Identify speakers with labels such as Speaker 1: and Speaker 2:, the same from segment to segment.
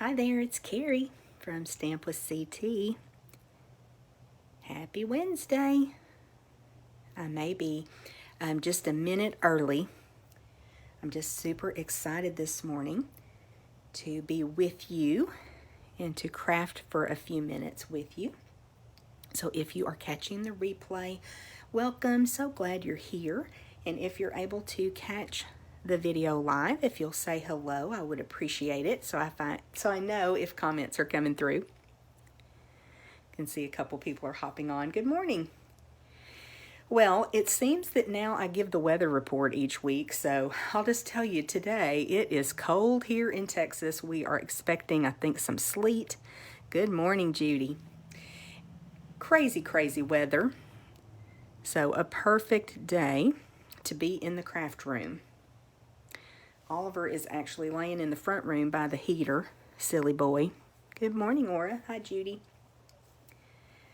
Speaker 1: Hi there, it's Carrie from Stamp with CT. Happy Wednesday. I may be just a minute early. I'm just super excited this morning to be with you and to craft for a few minutes with you. So if you are catching the replay, welcome. So glad you're here. And if you're able to catch the video live, if you'll say hello, I would appreciate it. So I know if comments are coming through. You can see a couple people are hopping on. Good morning. Well, it seems that now I give the weather report each week, so I'll just tell you today it is cold here in Texas. We are expecting, I think, some sleet. Good morning, Judy. Crazy, crazy weather. So a perfect day to be in the craft room. Oliver is actually laying in the front room by the heater. Silly boy. Good morning, Aura. Hi, Judy.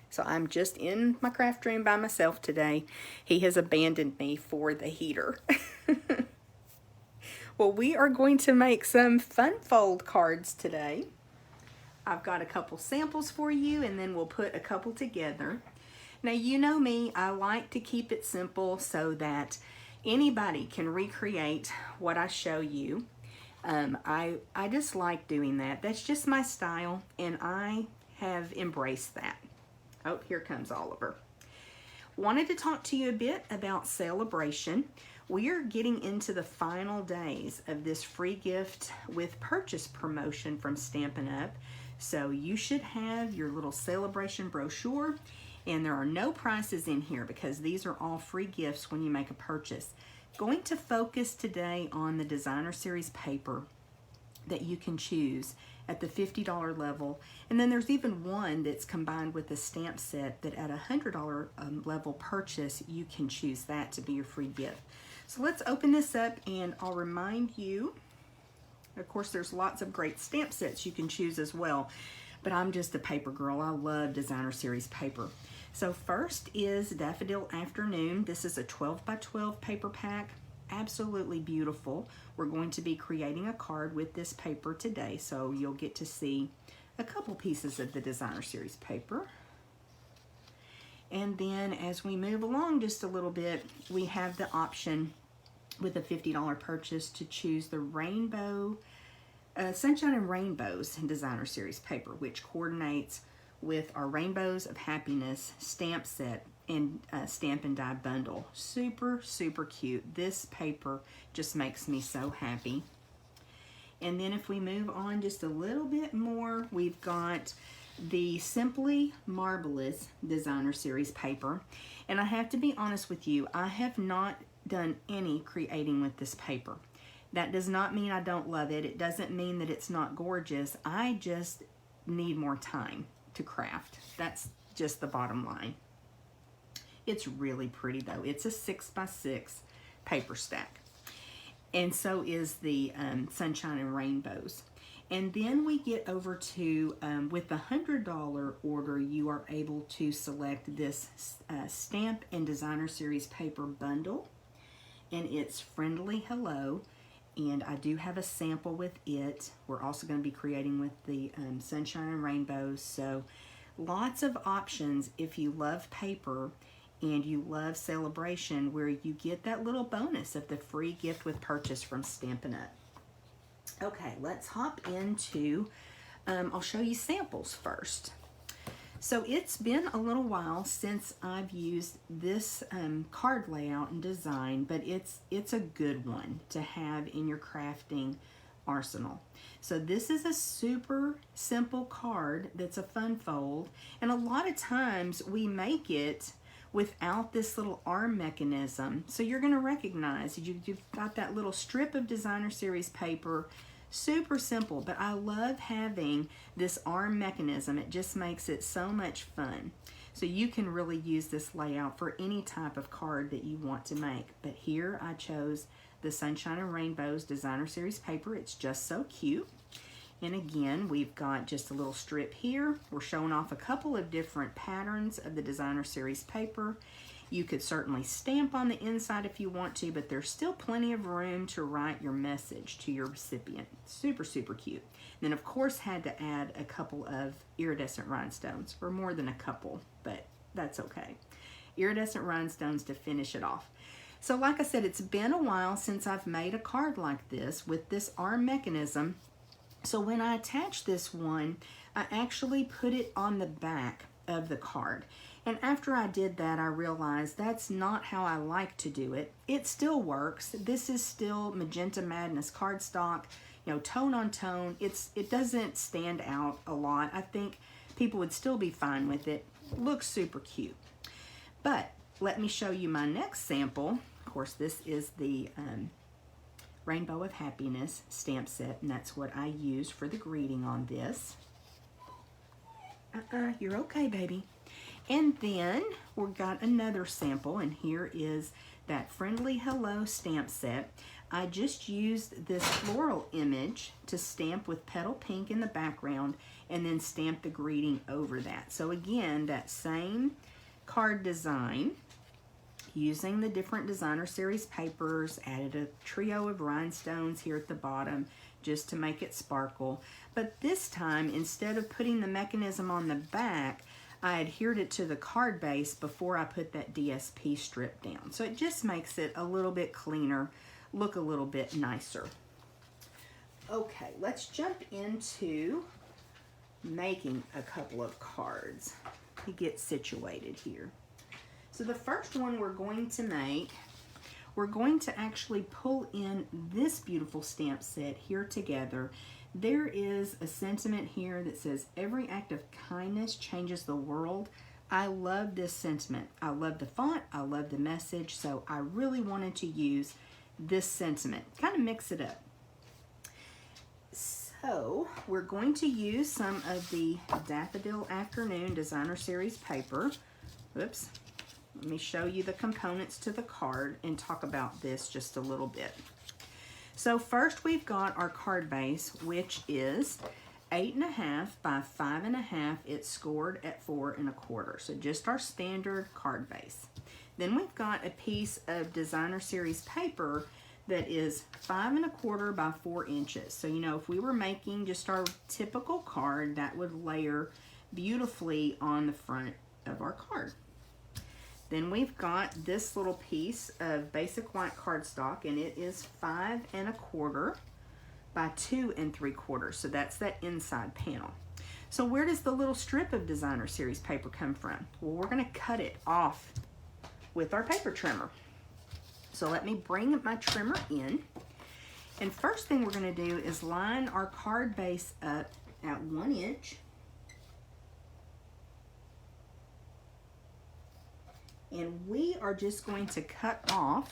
Speaker 1: So I'm just in my craft room by myself today. He has abandoned me for the heater. Well, we are going to make some fun fold cards today. I've got a couple samples for you, and then we'll put a couple together. Now, you know me, I like to keep it simple so that anybody can recreate what I show you. I just like doing that. That's just my style, and I have embraced that. Oh, here comes Oliver. Wanted to talk to you a bit about Sale-A-Bration. We are getting into the final days of this free gift with purchase promotion from Stampin' Up. So you should have your little Sale-A-Bration brochure, and there are no prices in here because these are all free gifts when you make a purchase. Going to focus today on the designer series paper that you can choose at the $50 level, and then there's even one that's combined with the stamp set that at a $100 level purchase you can choose that to be your free gift. So let's open this up, and I'll remind you, of course there's lots of great stamp sets you can choose as well, but I'm just a paper girl. I love designer series paper. So first is Daffodil Afternoon. This is a 12 by 12 paper pack. Absolutely beautiful. We're going to be creating a card with this paper today, so you'll get to see a couple pieces of the designer series paper. And then as we move along just a little bit, we have the option with a $50 purchase to choose the rainbow, Sunshine and Rainbows designer series paper, which coordinates with our Rainbows of Happiness stamp set and stamp and die bundle. Super, super cute. This paper just makes me so happy. And then if we move on just a little bit more, we've got the Simply Marvelous designer series paper. And I have to be honest with you, I have not done any creating with this paper. That does not mean I don't love it. It doesn't mean that it's not gorgeous. I just need more time to craft. That's just the bottom line. It's really pretty though. It's a 6 by 6 paper stack. And so is the Sunshine and Rainbows. And then we get over to, with the $100 order, you are able to select this Stamp and Designer Series paper bundle. And it's Friendly Hello. And I do have a sample with it. We're also going to be creating with the Sunshine and Rainbows. So lots of options if you love paper and you love Sale-A-Bration, where you get that little bonus of the free gift with purchase from Stampin' Up. Okay, let's hop into, I'll show you samples first. So it's been a little while since I've used this card layout and design, but it's a good one to have in your crafting arsenal. So this is a super simple card that's a fun fold, and a lot of times we make it without this little arm mechanism. So you're going to recognize you've got that little strip of designer series paper. Super simple, but I love having this arm mechanism. It just makes it so much fun. So you can really use this layout for any type of card that you want to make. But here I chose the Sunshine and Rainbows designer series paper. It's just so cute. And again, we've got just a little strip here. We're showing off a couple of different patterns of the designer series paper. You could certainly stamp on the inside if you want to, but there's still plenty of room to write your message to your recipient. Super, super cute. Then of course had to add a couple of iridescent rhinestones, or more than a couple, but that's okay. Iridescent rhinestones to finish it off. So like I said, it's been a while since I've made a card like this with this arm mechanism. So when I attached this one, I actually put it on the back of the card. And after I did that, I realized that's not how I like to do it. It still works. This is still Magenta Madness cardstock, you know, tone on tone. It doesn't stand out a lot. I think people would still be fine with it. Looks super cute. But let me show you my next sample. Of course, this is the Rainbow of Happiness stamp set, and that's what I used for the greeting on this. You're okay, baby. And then we've got another sample, and here is that Friendly Hello stamp set. I just used this floral image to stamp with petal pink in the background and then stamp the greeting over that. So again, that same card design, using the different designer series papers, added a trio of rhinestones here at the bottom just to make it sparkle. But this time, instead of putting the mechanism on the back, I adhered it to the card base before I put that DSP strip down. So it just makes it a little bit cleaner, look a little bit nicer. Okay, let's jump into making a couple of cards to get situated here. So the first one we're going to make, we're going to actually pull in this beautiful stamp set here together. There is a sentiment here that says, every act of kindness changes the world. I love this sentiment. I love the font, I love the message, so I really wanted to use this sentiment, kind of mix it up. So we're going to use some of the Daffodil Afternoon designer series paper. Whoops. Let me show you the components to the card and talk about this just a little bit. So first we've got our card base, which is 8.5 by 5.5. It's scored at 4 1/4. So just our standard card base. Then we've got a piece of designer series paper that is 5 1/4 by 4 inches. So, you know, if we were making just our typical card, that would layer beautifully on the front of our card. Then we've got this little piece of basic white cardstock, and it is 5 1/4 by 2 3/4. So that's that inside panel. So where does the little strip of designer series paper come from? Well, we're going to cut it off with our paper trimmer. So let me bring my trimmer in. And first thing we're going to do is line our card base up at 1 inch. And we are just going to cut off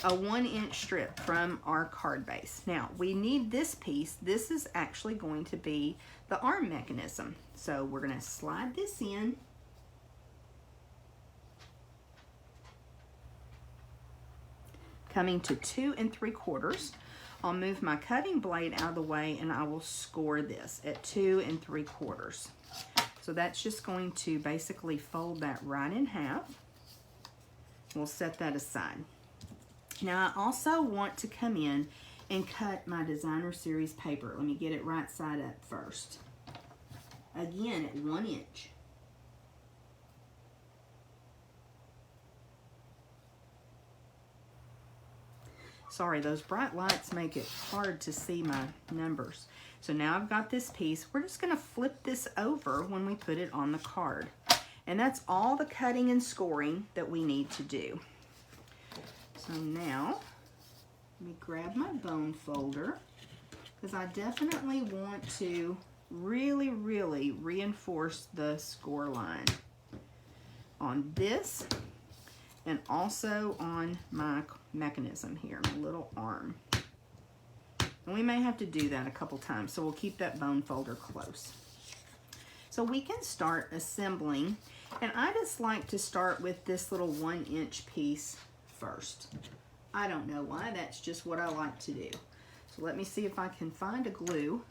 Speaker 1: a 1 inch strip from our card base. Now we need this piece. This is actually going to be the arm mechanism. So we're going to slide this in. Coming to 2 3/4. I'll move my cutting blade out of the way and I will score this at 2 3/4. So that's just going to basically fold that right in half. We'll set that aside. Now I also want to come in and cut my designer series paper. Let me get it right side up first. Again at 1 inch. Sorry, those bright lights make it hard to see my numbers. So now I've got this piece. We're just going to flip this over when we put it on the card. And that's all the cutting and scoring that we need to do. So now, let me grab my bone folder, because I definitely want to really, really reinforce the score line on this and also on my mechanism here, my little arm. And we may have to do that a couple times, so we'll keep that bone folder close. So we can start assembling, and I just like to start with this little 1 inch piece first. I don't know why, that's just what I like to do. So let me see if I can find a glue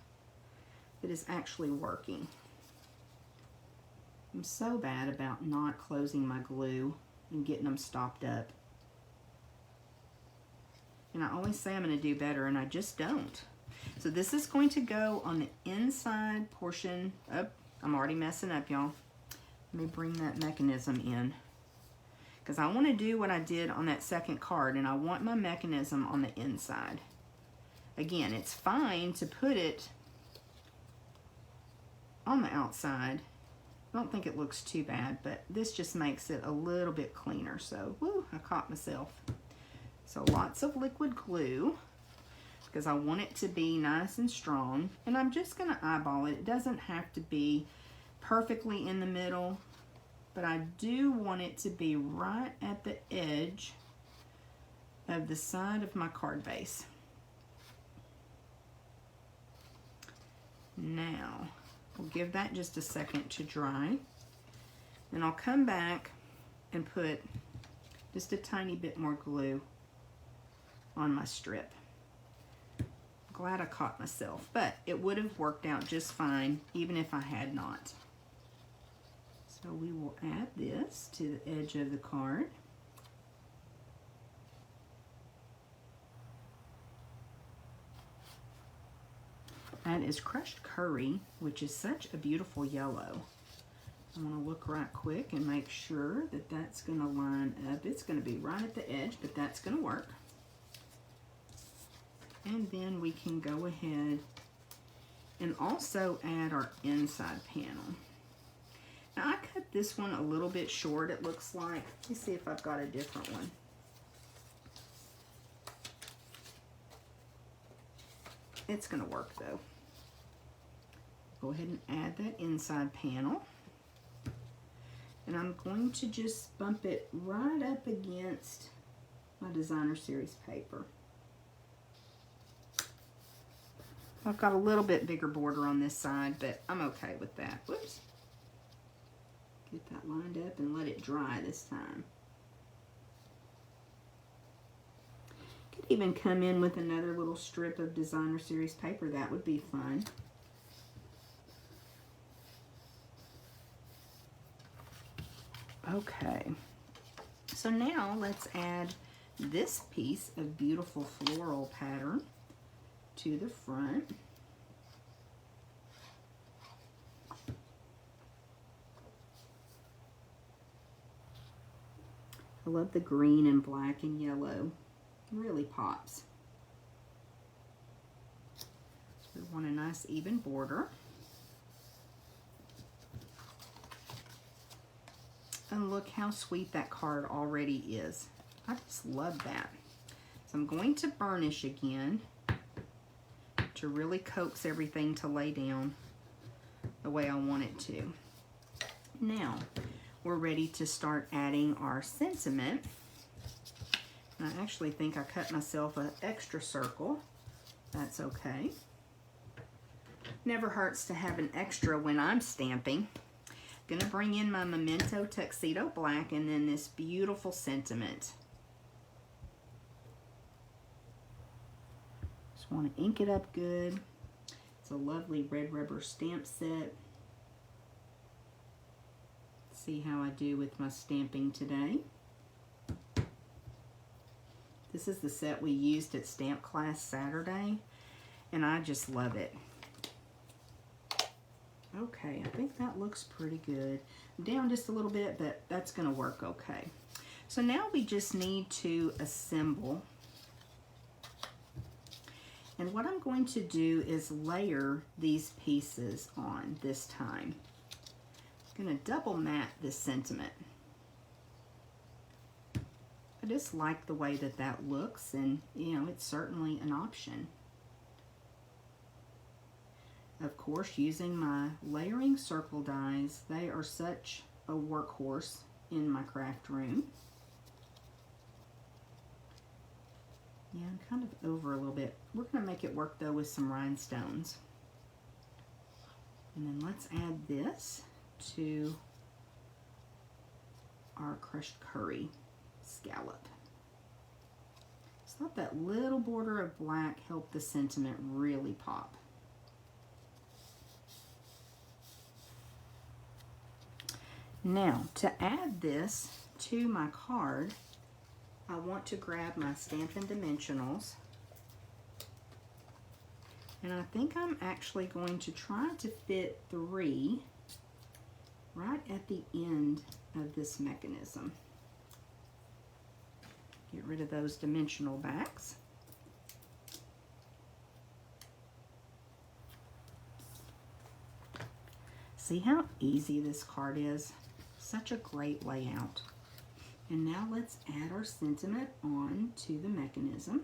Speaker 1: that is actually working. I'm so bad about not closing my glue and getting them stopped up. And I always say I'm going to do better, and I just don't. So this is going to go on the inside portion. Oh, I'm already messing up, y'all. Let me bring that mechanism in, because I want to do what I did on that second card, and I want my mechanism on the inside. Again, it's fine to put it on the outside. I don't think it looks too bad, but this just makes it a little bit cleaner. So, whoo, I caught myself. So lots of liquid glue, because I want it to be nice and strong. And I'm just going to eyeball it. It doesn't have to be perfectly in the middle, but I do want it to be right at the edge of the side of my card base. Now, we'll give that just a second to dry. Then I'll come back and put just a tiny bit more glue on my strip. Glad I caught myself, but it would have worked out just fine even if I had not. So we will add this to the edge of the card. That is crushed curry, which is such a beautiful yellow. I want to look right quick and make sure that that's going to line up. It's going to be right at the edge, but that's going to work. And then we can go ahead and also add our inside panel. Now I cut this one a little bit short, it looks like. Let me see if I've got a different one. It's going to work though. Go ahead and add that inside panel. And I'm going to just bump it right up against my designer series paper. I've got a little bit bigger border on this side, but I'm okay with that. Whoops. Get that lined up and let it dry this time. Could even come in with another little strip of designer series paper. That would be fun. Okay. So now let's add this piece of beautiful floral pattern to the front. I love the green and black and yellow. It really pops. So we want a nice even border. And look how sweet that card already is. I just love that. So I'm going to burnish again to really coax everything to lay down the way I want it to. Now, we're ready to start adding our sentiment. I actually think I cut myself an extra circle. That's okay. Never hurts to have an extra when I'm stamping. Gonna bring in my Memento Tuxedo Black and then this beautiful sentiment. Just want to ink it up good. It's a lovely red rubber stamp set. See how I do with my stamping today. This is the set we used at stamp class Saturday, and I just love it. Okay, I think that looks pretty good. Down just a little bit, but that's going to work okay. So now we just need to assemble. And what I'm going to do is layer these pieces on this time. I'm going to double mat this sentiment. I just like the way that that looks, and you know, it's certainly an option. Of course, using my layering circle dies, they are such a workhorse in my craft room. Yeah, I'm kind of over a little bit. We're going to make it work though with some rhinestones. And then let's add this to our crushed curry scallop. Just thought that little border of black helped the sentiment really pop. Now, to add this to my card, I want to grab my Stampin' Dimensionals. And I think I'm actually going to try to fit 3 right at the end of this mechanism. Get rid of those dimensional backs. See how easy this card is? Such a great layout. And now let's add our sentiment on to the mechanism.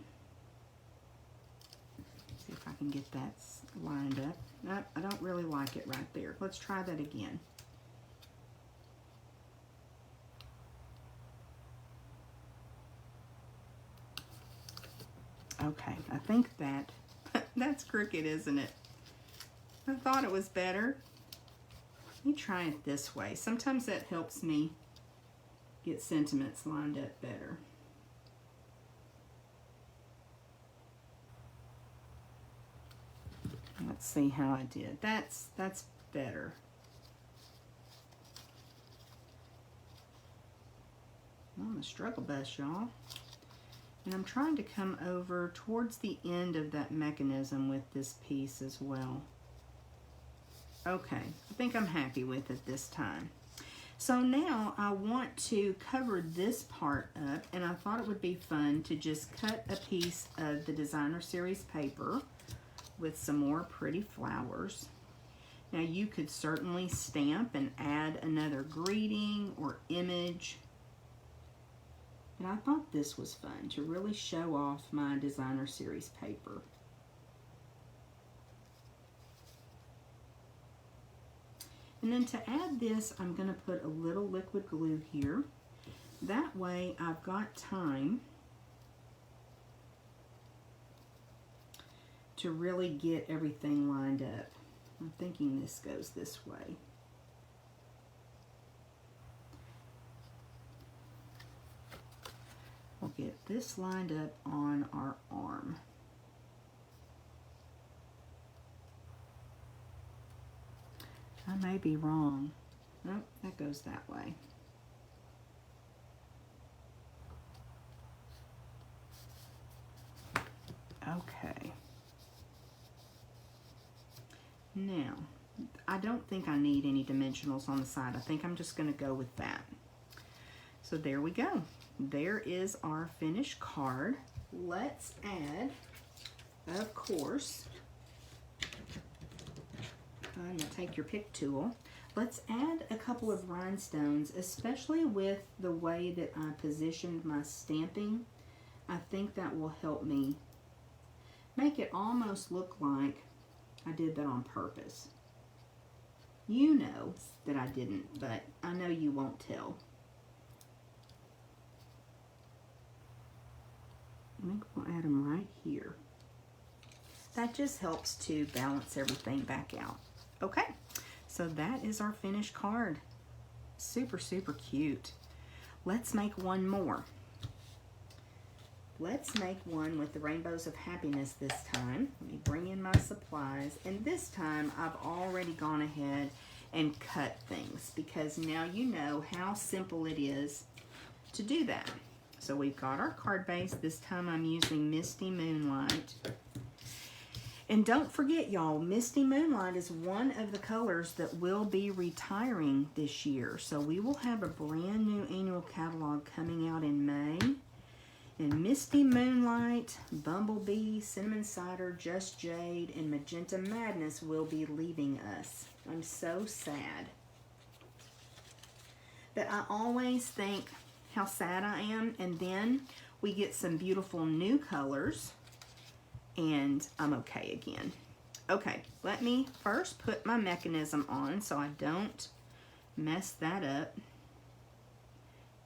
Speaker 1: See if I can get that lined up. Nope, I don't really like it right there. Let's try that again. Okay, I think that's crooked, isn't it? I thought it was better. Let me try it this way. Sometimes that helps me get sentiments lined up better. Let's see how I did. That's better. I'm a struggle bus, y'all. And I'm trying to come over towards the end of that mechanism with this piece as well. Okay, I think I'm happy with it this time. So now I want to cover this part up, and I thought it would be fun to just cut a piece of the Designer Series paper with some more pretty flowers. Now you could certainly stamp and add another greeting or image. And I thought this was fun to really show off my Designer Series paper. And then to add this, I'm going to put a little liquid glue here. That way I've got time to really get everything lined up. I'm thinking this goes this way. We'll get this lined up on our arm. I may be wrong. Nope, that goes that way. Okay. Now, I don't think I need any dimensionals on the side. I think I'm just going to go with that. So there we go. There is our finished card. Let's add, of course, I'm going to take your pick tool. Let's add a couple of rhinestones, especially with the way that I positioned my stamping. I think that will help me make it almost look like I did that on purpose. You know that I didn't, but I know you won't tell. I think we'll add them right here. That just helps to balance everything back out. Okay, so that is our finished card. Super, super cute. Let's make one more. Let's make one with the Rainbows of Happiness this time. Let me bring in my supplies. And this time I've already gone ahead and cut things because now you know how simple it is to do that. So we've got our card base. This time I'm using Misty Moonlight. And don't forget, y'all, Misty Moonlight is one of the colors that will be retiring this year. So we will have a brand new annual catalog coming out in May. And Misty Moonlight, Bumblebee, Cinnamon Cider, Just Jade, and Magenta Madness will be leaving us. I'm so sad. But I always think how sad I am, and then we get some beautiful new colors, and I'm okay again. Okay, let me first put my mechanism on so I don't mess that up.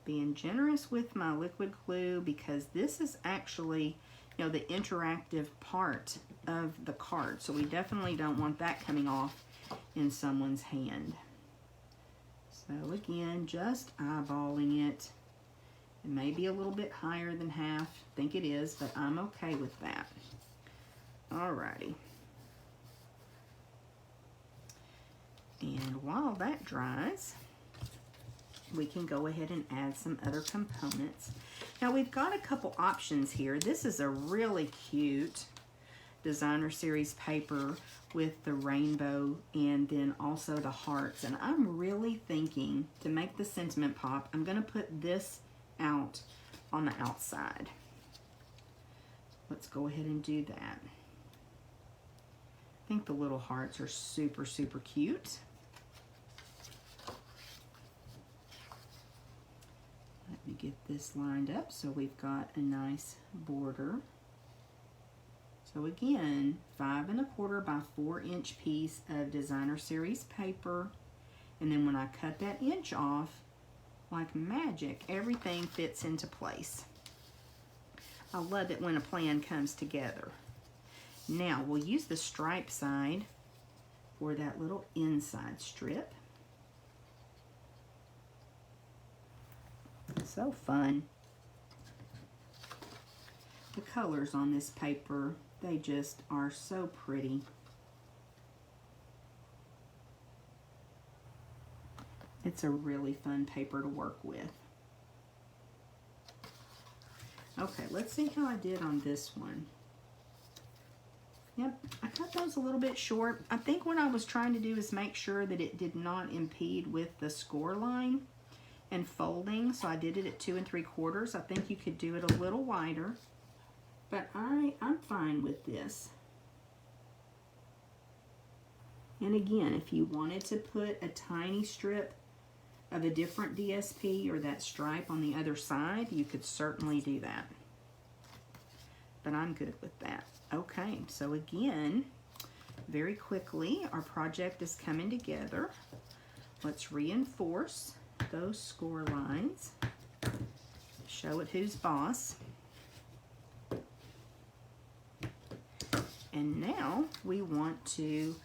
Speaker 1: Being generous with my liquid glue because this is actually, you know, the interactive part of the card. So we definitely don't want that coming off in someone's hand. So again, just eyeballing it. It may be a little bit higher than half. I think it is, but I'm okay with that. Alrighty. And while that dries, we can go ahead and add some other components. Now we've got a couple options here. This is a really cute designer series paper with the rainbow and then also the hearts. And I'm really thinking to make the sentiment pop, I'm going to put this out on the outside. Let's go ahead and do that. I think the little hearts are super, super cute. Let me get this lined up so we've got a nice border. So again, 5 1/4 by 4 inch piece of designer series paper. And then when I cut that inch off, like magic, everything fits into place. I love it when a plan comes together. Now we'll use the stripe side for that little inside strip. So fun. The colors on this paper, they just are so pretty. It's a really fun paper to work with. Okay, let's see how I did on this one. Yep, I cut those a little bit short. I think what I was trying to do is make sure that it did not impede with the score line and folding, so I did it at 2 3/4. I think you could do it a little wider, but I'm fine with this. And again, if you wanted to put a tiny strip of a different DSP or that stripe on the other side, you could certainly do that. But I'm good with that. Okay, so again, very quickly, our project is coming together. Let's reinforce those score lines. Show it who's boss. And now we want to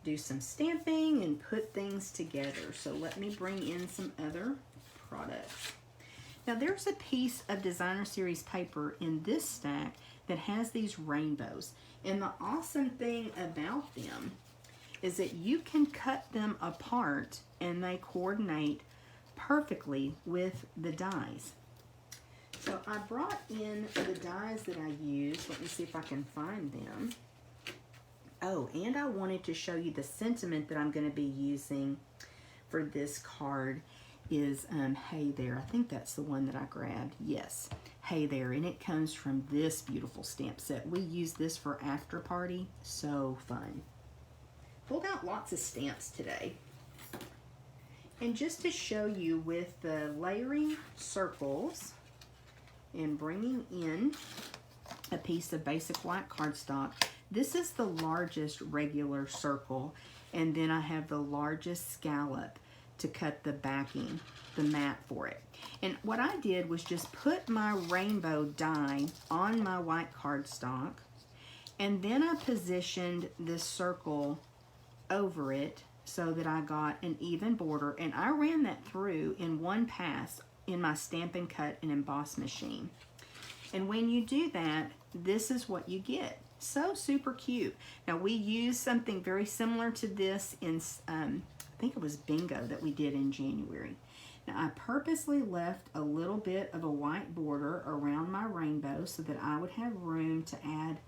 Speaker 1: do some stamping and put things together. So let me bring in some other products. Now there's a piece of designer series paper in this stack that has these rainbows. And the awesome thing about them is that you can cut them apart and they coordinate perfectly with the dies. So I brought in the dies that I use. Let me see if I can find them. Oh, and I wanted to show you the sentiment that I'm going to be using for this card is Hey There. I think that's the one that I grabbed. Yes, Hey There. And it comes from this beautiful stamp set. We use this for after party. So fun. Pulled out lots of stamps today. And just to show you with the layering circles and bringing in a piece of basic white cardstock, this is the largest regular circle, and then I have the largest scallop to cut the backing, the mat for it. And what I did was just put my rainbow die on my white cardstock, and then I positioned this circle over it so that I got an even border, and I ran that through in one pass in my Stampin' Cut and Emboss machine. And when you do that, this is what you get. So super cute. Now we use something very similar to this in, I think it was Bingo that we did in January. Now I purposely left a little bit of a white border around my rainbow so that I would have room to add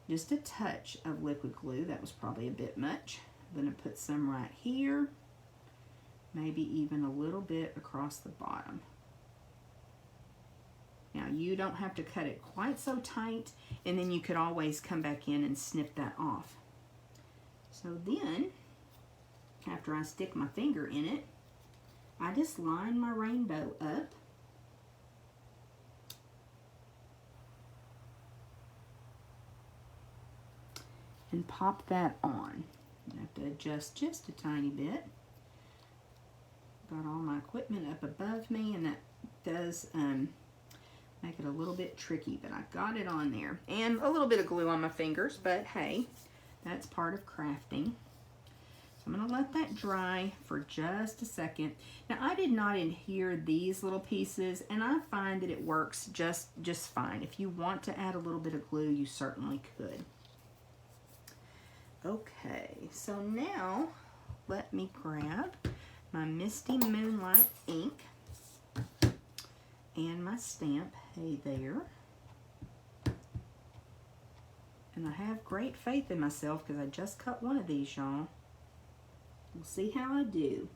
Speaker 1: just a touch of liquid glue. That was probably a bit much. I'm going to put some right here, maybe even a little bit across the bottom. Now you don't have to cut it quite so tight, and then you could always come back in and snip that off. So then, after I stick my finger in it, I just line my rainbow up. And pop that on. I have to adjust just a tiny bit. Got all my equipment up above me, and that does make it a little bit tricky, but I got it on there. And a little bit of glue on my fingers, but hey, that's part of crafting. So I'm going to let that dry for just a second. Now I did not adhere these little pieces, and I find that it works just fine. If you want to add a little bit of glue, you certainly could. Okay, so now let me grab my Misty Moonlight ink. and my stamp, Hey There. And I have great faith in myself because I just cut one of these, y'all. We'll see how I do.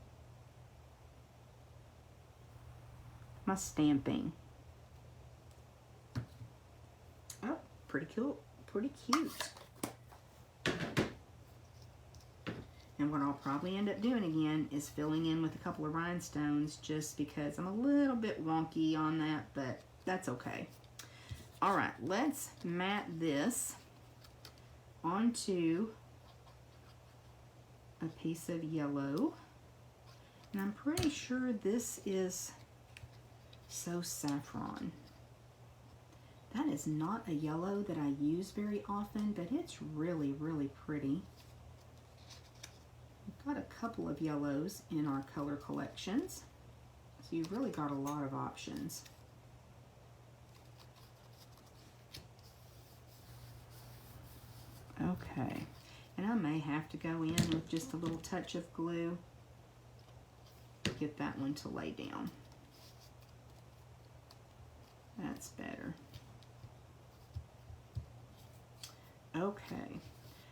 Speaker 1: My stamping. Oh, pretty cool, pretty cute. And what I'll probably end up doing again is filling in with a couple of rhinestones just because I'm a little bit wonky on that, but that's okay. All right, let's mat this onto a piece of yellow. And I'm pretty sure this is So Saffron. That is not a yellow that I use very often, but it's really, really pretty. We've got a couple of yellows in our color collections, so you've really got a lot of options. Okay, and I may have to go in with just a little touch of glue to get that one to lay down. That's better. Okay,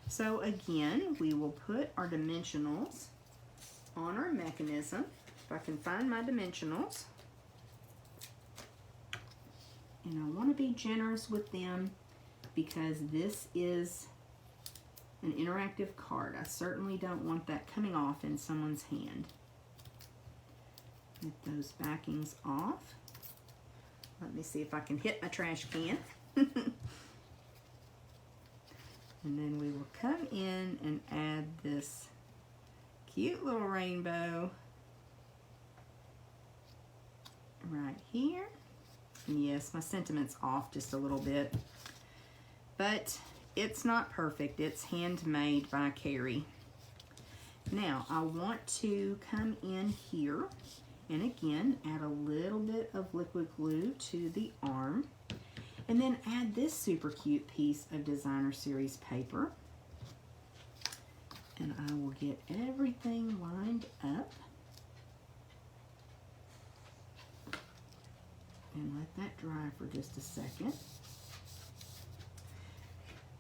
Speaker 1: so again, we will put our dimensionals on our mechanism. If I can find my dimensionals. And I want to be generous with them because this is an interactive card. I certainly don't want that coming off in someone's hand. Get those backings off. Let me see if I can hit my trash can. And then we will come in and add this cute little rainbow right here. And yes, my sentiment's off just a little bit, but it's not perfect. It's handmade by Carrie. Now I want to come in here and again add a little bit of liquid glue to the arm. And then add this super cute piece of designer series paper. And I will get everything lined up. And let that dry for just a second.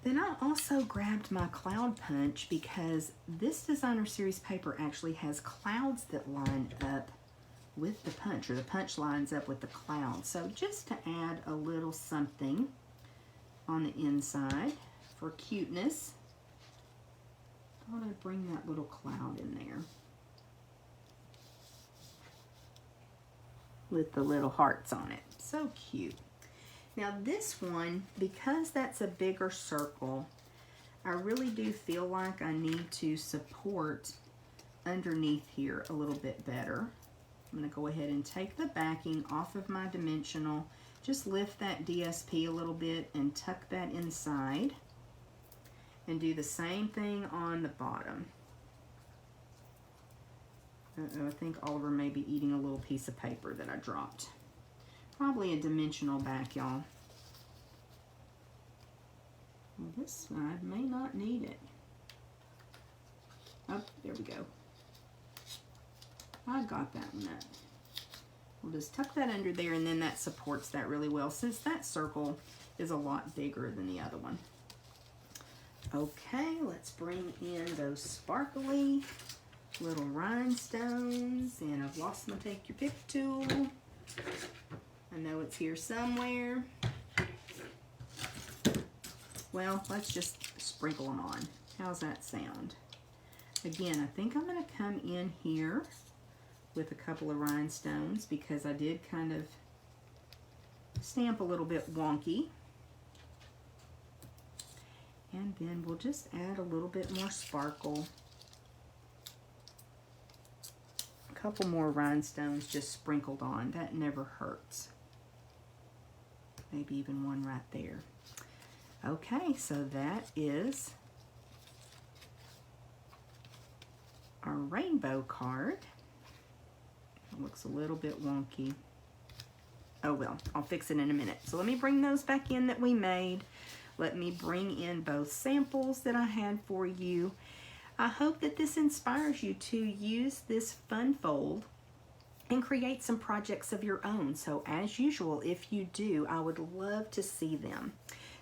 Speaker 1: Then I also grabbed my cloud punch because this designer series paper actually has clouds that line up with the punch, or the punch lines up with the cloud. So just to add a little something on the inside for cuteness, thought I'd bring that little cloud in there with the little hearts on it. So cute. Now this one, because that's a bigger circle, I really do feel like I need to support underneath here a little bit better. I'm going to go ahead and take the backing off of my dimensional, just lift that DSP a little bit and tuck that inside, and do the same thing on the bottom. I think Oliver may be eating a little piece of paper that I dropped. Probably a dimensional back, y'all. Well, this side may not need it. Oh, there we go. I got that one up. We'll just tuck that under there, and then that supports that really well since that circle is a lot bigger than the other one. Okay, let's bring in those sparkly little rhinestones, and I've lost my take your pick tool. I know it's here somewhere. Well, let's just sprinkle them on. How's that sound? Again, I think I'm going to come in here with a couple of rhinestones because I did kind of stamp a little bit wonky. And then we'll just add a little bit more sparkle. A couple more rhinestones just sprinkled on. That never hurts. Maybe even one right there. Okay, so that is our rainbow card. It looks a little bit wonky. Oh well, I'll fix it in a minute. So let me bring those back in that we made. Let me bring in both samples that I had for you. I hope that this inspires you to use this fun fold and create some projects of your own. So as usual, if you do, I would love to see them.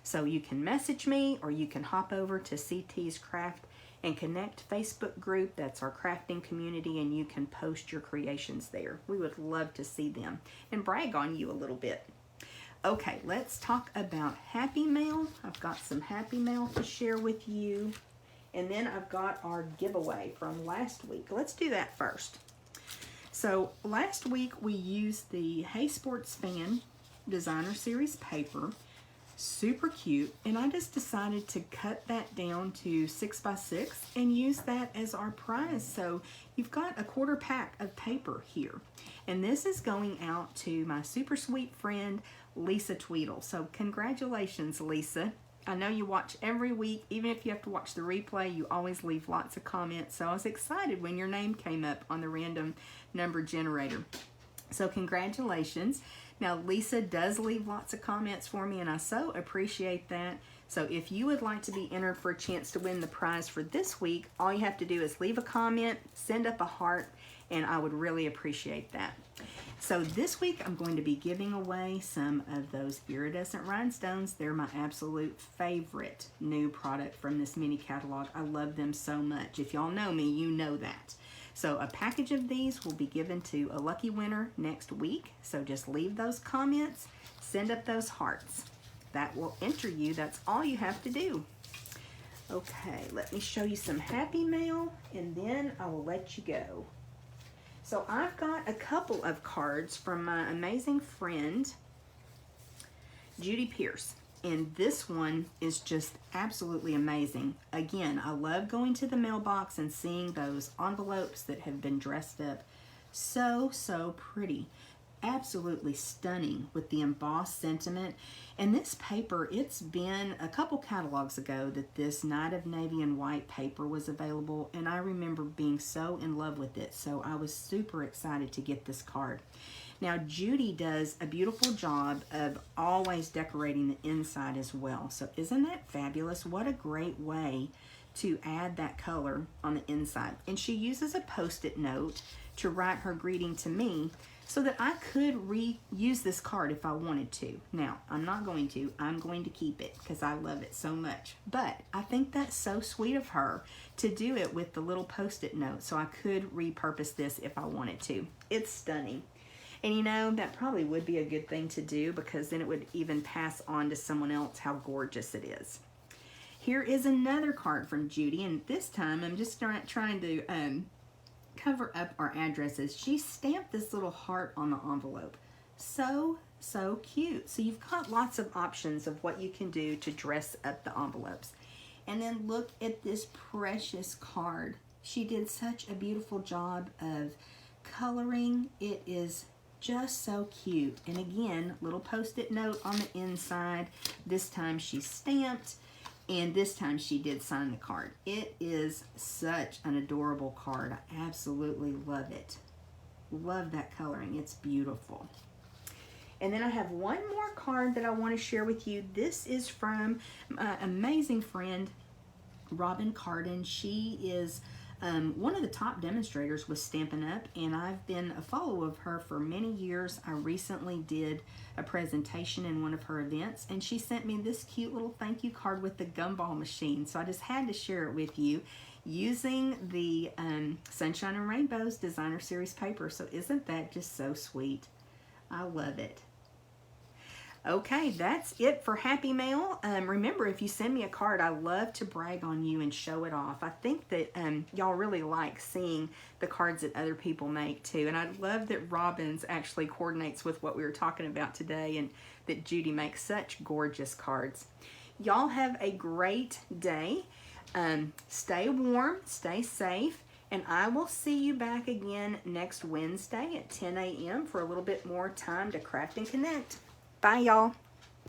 Speaker 1: So you can message me, or you can hop over to CT's Craft and Connect Facebook group. That's our crafting community, and you can post your creations there. We would love to see them and brag on you a little bit. Okay, let's talk about Happy Mail. I've got some Happy Mail to share with you. And then I've got our giveaway from last week. Let's do that first. So last week we used the Hey Sports Fan Designer Series paper. Super cute. And I just decided to cut that down to 6x6 and use that as our prize. So you've got a quarter pack of paper here. And this is going out to my super sweet friend, Lisa Tweedle. So congratulations, Lisa. I know you watch every week. Even if you have to watch the replay, you always leave lots of comments. So I was excited when your name came up on the random number generator. So congratulations. Now Lisa does leave lots of comments for me, and I so appreciate that. So if you would like to be entered for a chance to win the prize for this week, all you have to do is leave a comment, send up a heart, and I would really appreciate that. So this week I'm going to be giving away some of those iridescent rhinestones. They're my absolute favorite new product from this mini catalog. I love them so much. If y'all know me, you know that. So a package of these will be given to a lucky winner next week. So just leave those comments, send up those hearts. That will enter you. That's all you have to do. Okay, let me show you some Happy Mail, and then I will let you go. So I've got a couple of cards from my amazing friend, Judy Pierce. And this one is just absolutely amazing. Again, I love going to the mailbox and seeing those envelopes that have been dressed up. So, so pretty. Absolutely stunning with the embossed sentiment. And this paper, it's been a couple catalogs ago that this Night of Navy and White paper was available, and I remember being so in love with it. So I was super excited to get this card. Now Judy does a beautiful job of always decorating the inside as well. So isn't that fabulous? What a great way to add that color on the inside. And she uses a Post-it note to write her greeting to me, so that I could reuse this card if I wanted to. Now, I'm not going to. I'm going to keep it because I love it so much. But I think that's so sweet of her to do it with the little Post-it note, so I could repurpose this if I wanted to. It's stunning. And you know, that probably would be a good thing to do, because then it would even pass on to someone else how gorgeous it is. Here is another card from Judy, and this time I'm just trying to cover up our addresses. She stamped this little heart on the envelope. So, so cute. So you've got lots of options of what you can do to dress up the envelopes. And then look at this precious card. She did such a beautiful job of coloring. It is just so cute. And again, little Post-it note on the inside. This time she stamped, and this time she did sign the card. It is such an adorable card. I absolutely love it. Love that coloring. It's beautiful. And then I have one more card that I want to share with you. This is from my amazing friend, Robin Cardin. She is one of the top demonstrators with Stampin' Up, and I've been a follower of her for many years. I recently did a presentation in one of her events, and she sent me this cute little thank you card with the gumball machine. So I just had to share it with you using the Sunshine and Rainbows Designer Series paper. So isn't that just so sweet? I love it. Okay, that's it for Happy Mail. Remember, if you send me a card, I love to brag on you and show it off. I think that y'all really like seeing the cards that other people make too. And I love that Robin's actually coordinates with what we were talking about today, and that Judy makes such gorgeous cards. Y'all have a great day. Stay warm, stay safe, and I will see you back again next Wednesday at 10 a.m. for a little bit more time to craft and connect. Bye, y'all.